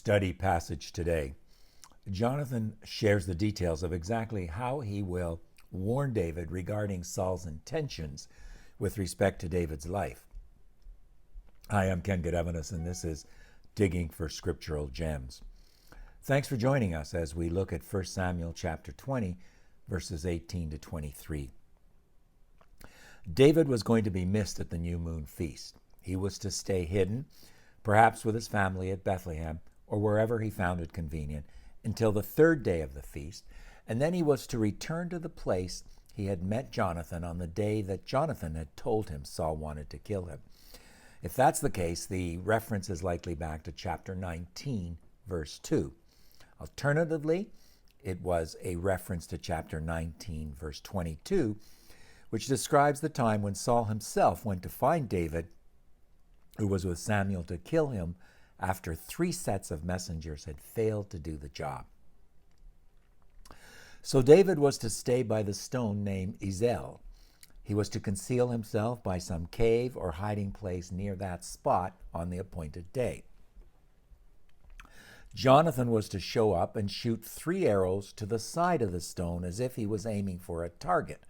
study passage today, Jonathan shares the details of exactly how he will warn David regarding Saul's intentions with respect to David's life. Hi, I'm Ken Godevanis, and this is Digging for Scriptural Gems. Thanks for joining us as we look at 1 Samuel chapter 20, verses 18 to 23. David was going to be missed at the new moon feast. He was to stay hidden, perhaps with his family at Bethlehem or wherever he found it convenient, until the third day of the feast, and then he was to return to the place he had met Jonathan on the day that Jonathan had told him Saul wanted to kill him. If that's the case, the reference is likely back to chapter 19, verse 2. Alternatively, it was a reference to chapter 19, verse 22, which describes the time when Saul himself went to find David, who was with Samuel, to kill him after 3 sets of messengers had failed to do the job. So David was to stay by the stone named Ezel. He was to conceal himself by some cave or hiding place near that spot on the appointed day. Jonathan was to show up and shoot 3 arrows to the side of the stone as if he was aiming for a target.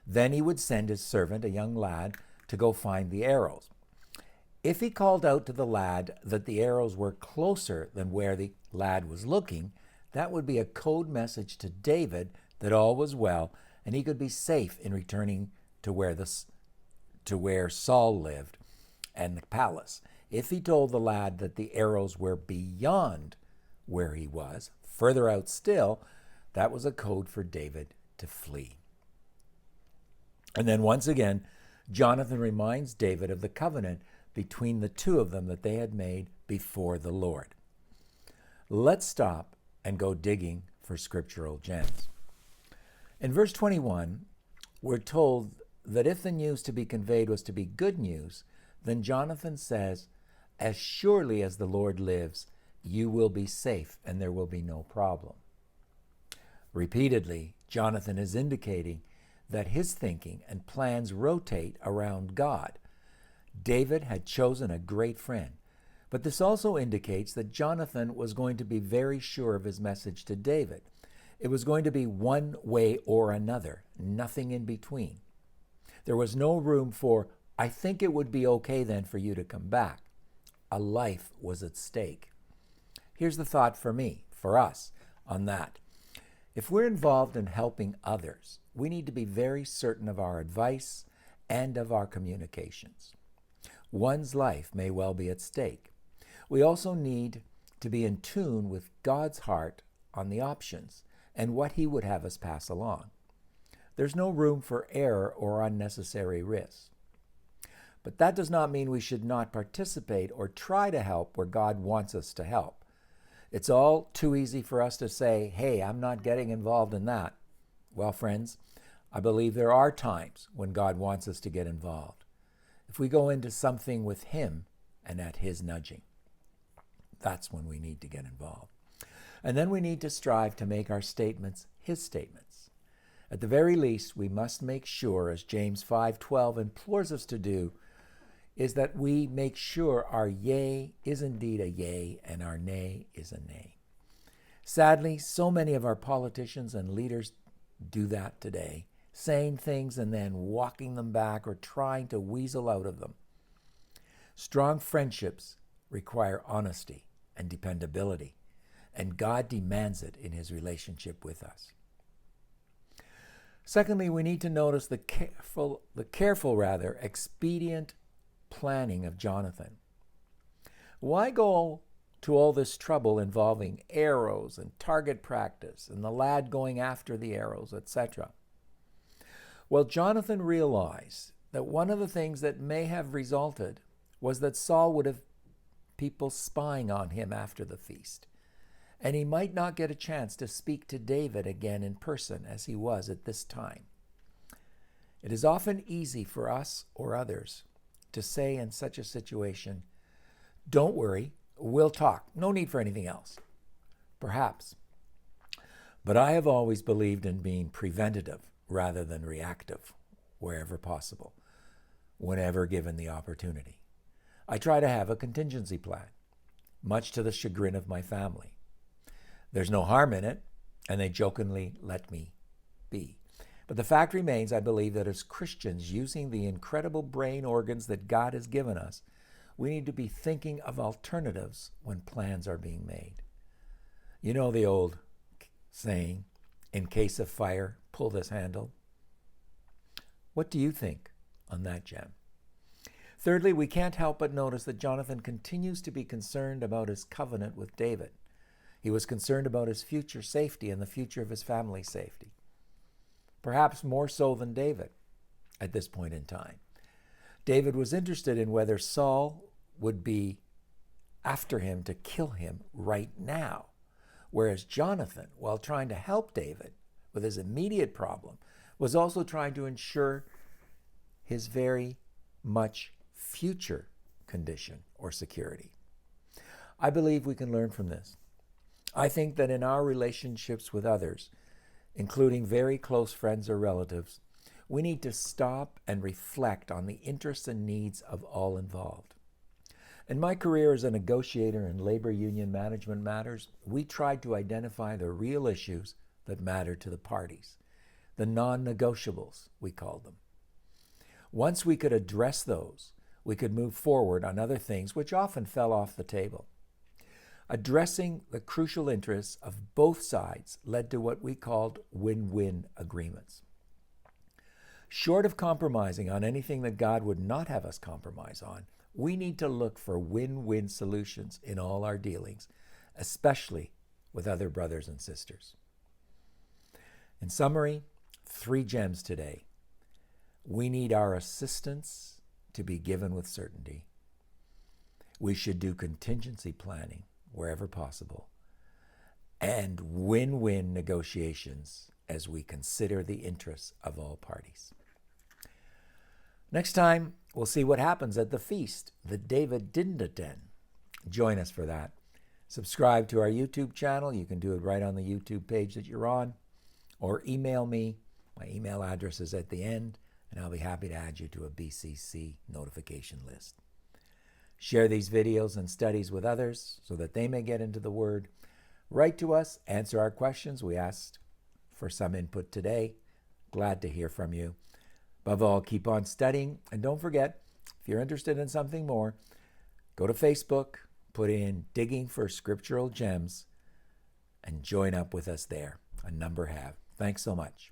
Then he would send his servant, a young lad, to go find the arrows. If he called out to the lad that the arrows were closer than where the lad was looking, that would be a code message to David that all was well and he could be safe in returning to where Saul lived and the palace. If he told the lad that the arrows were beyond where he was, further out still, that was a code for David to flee. And then once again, Jonathan reminds David of the covenant between the two of them that they had made before the Lord. Let's stop and go digging for scriptural gems. In verse 21, we're told that if the news to be conveyed was to be good news, then Jonathan says, "As surely as the Lord lives, you will be safe and there will be no problem." Repeatedly, Jonathan is indicating that his thinking and plans rotate around God. David had chosen a great friend, but this also indicates that Jonathan was going to be very sure of his message to David. It was going to be one way or another, nothing in between. There was no room for, "I think it would be okay then for you to come back." A life was at stake. Here's the thought for me, for us, on that. If we're involved in helping others, we need to be very certain of our advice and of our communications. One's life may well be at stake. We also need to be in tune with God's heart on the options and what He would have us pass along. There's no room for error or unnecessary risk. But that does not mean we should not participate or try to help where God wants us to help. It's all too easy for us to say, "Hey, I'm not getting involved in that." Well, friends, I believe there are times when God wants us to get involved. If we go into something with Him and at His nudging, that's when we need to get involved. And then we need to strive to make our statements His statements. At the very least, we must make sure, as James 5:12 implores us to do, is that we make sure our yea is indeed a yea and our nay is a nay. Sadly, so many of our politicians and leaders do that today, saying things and then walking them back or trying to weasel out of them. Strong friendships require honesty and dependability, and God demands it in His relationship with us. Secondly, we need to notice the careful, expedient planning of Jonathan. Why go to all this trouble involving arrows and target practice and the lad going after the arrows, etc.? Well, Jonathan realized that one of the things that may have resulted was that Saul would have people spying on him after the feast, and he might not get a chance to speak to David again in person as he was at this time. It is often easy for us or others to say in such a situation, "Don't worry, we'll talk. No need for anything else." Perhaps. But I have always believed in being preventative rather than reactive, wherever possible, whenever given the opportunity. I try to have a contingency plan. much to the chagrin of my family. There's no harm in it, and they jokingly let me be. But the fact remains, I believe, that as Christians, using the incredible brain organs that God has given us, we need to be thinking of alternatives when plans are being made. You know the old saying, in case of fire, pull this handle. What do you think on that, Jem? Thirdly, we can't help but notice that Jonathan continues to be concerned about his covenant with David. He was concerned about his future safety and the future of his family's safety, perhaps more so than David at this point in time. David was interested in whether Saul would be after him to kill him right now, whereas Jonathan, while trying to help David with his immediate problem, was also trying to ensure his very much future condition or security. I believe we can learn from this. I think that in our relationships with others, including very close friends or relatives, we need to stop and reflect on the interests and needs of all involved. In my career as a negotiator in labor union management matters, we tried to identify the real issues that matter to the parties, the non-negotiables, we called them. Once we could address those, we could move forward on other things which often fell off the table. Addressing the crucial interests of both sides led to what we called win-win agreements. Short of compromising on anything that God would not have us compromise on, we need to look for win-win solutions in all our dealings, especially with other brothers and sisters. In summary, 3 gems today. We need our assistance to be given with certainty. We should do contingency planning wherever possible, and win-win negotiations as we consider the interests of all parties. Next time, we'll see what happens at the feast that David didn't attend. Join us for that. Subscribe to our YouTube channel. You can do it right on the YouTube page that you're on, or email me. My email address is at the end, and I'll be happy to add you to a BCC notification list. Share these videos and studies with others so that they may get into the Word. Write to us, answer our questions. We asked for some input today. Glad to hear from you. Above all, keep on studying. And don't forget, if you're interested in something more, go to Facebook, put in Digging for Scriptural Gems, and join up with us there. A number have. Thanks so much.